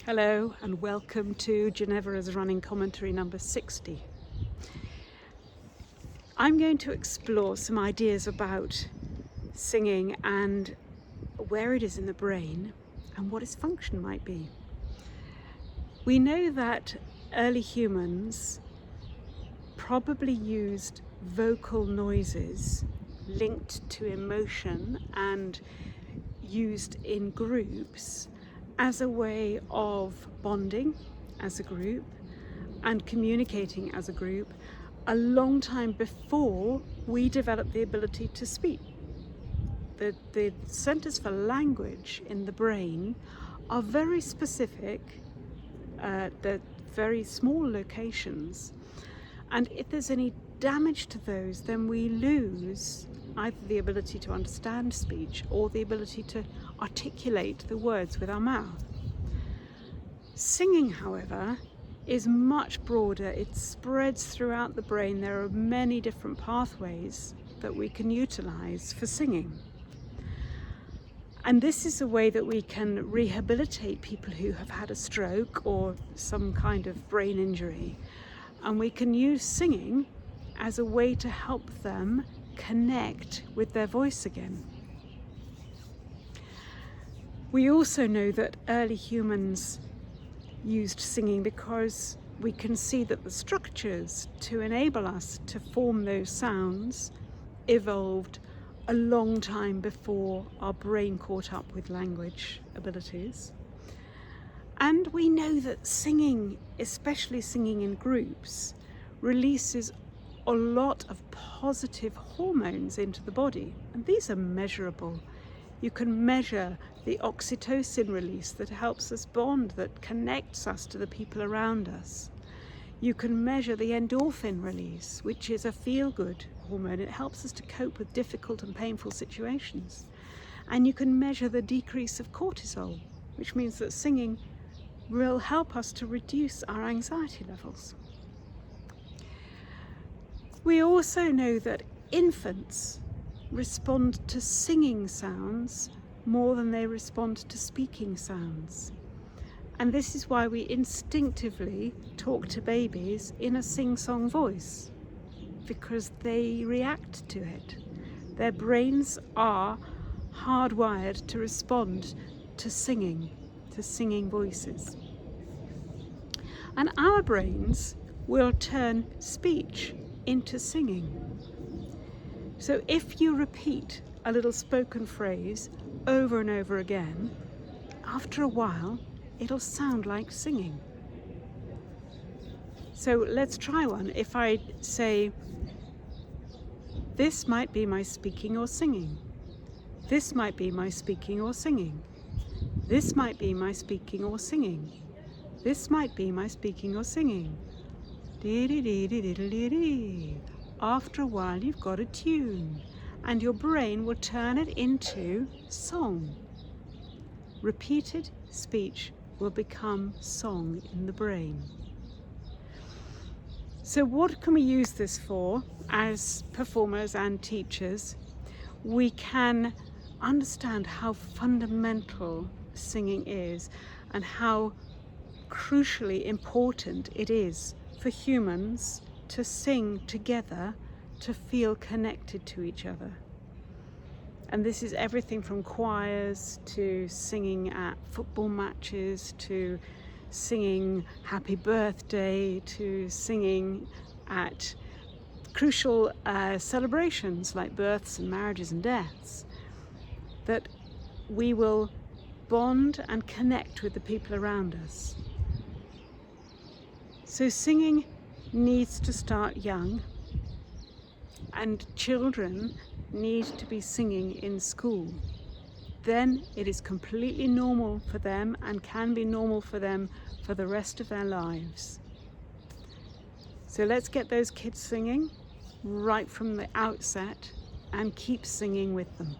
Hello and welcome to Genevora's running commentary number 60. I'm going to explore some ideas about singing and where it is in the brain and what its function might be. We know that early humans probably used vocal noises linked to emotion and used in groups as a way of bonding as a group and communicating as a group a long time before we developed the ability to speak. The centers for language in the brain are very specific, they're very small locations, and if there's any damage to those, then we lose either the ability to understand speech or the ability to articulate the words with our mouth. Singing, however, is much broader. It spreads throughout the brain. There are many different pathways that we can utilize for singing. And this is a way that we can rehabilitate people who have had a stroke or some kind of brain injury. And we can use singing as a way to help them connect with their voice again. We also know that early humans used singing because we can see that the structures to enable us to form those sounds evolved a long time before our brain caught up with language abilities. And we know that singing, especially singing in groups, releases a lot of positive hormones into the body, and these are measurable. You can measure the oxytocin release that helps us bond, that connects us to the people around us. You can measure the endorphin release, which is a feel-good hormone. It helps us to cope with difficult and painful situations. And you can measure the decrease of cortisol, which means that singing will help us to reduce our anxiety levels. We also know that infants respond to singing sounds more than they respond to speaking sounds. And this is why we instinctively talk to babies in a sing-song voice, because they react to it. Their brains are hardwired to respond to singing voices. And our brains will turn speech into singing. So if you repeat a little spoken phrase over and over again, after a while it'll sound like singing. So let's try one. If I say, this might be my speaking or singing. This might be my speaking or singing. This might be my speaking or singing. This might be my speaking or singing. After a while you've got a tune and your brain will turn it into song. Repeated speech will become song in the brain. So what can we use this for as performers and teachers? We can understand how fundamental singing is and how crucially important it is for humans to sing together, to feel connected to each other. And this is everything from choirs to singing at football matches, to singing happy birthday, to singing at crucial celebrations like births and marriages and deaths, that we will bond and connect with the people around us. So singing needs to start young, and children need to be singing in school. Then it is completely normal for them and can be normal for them for the rest of their lives. So let's get those kids singing right from the outset and keep singing with them.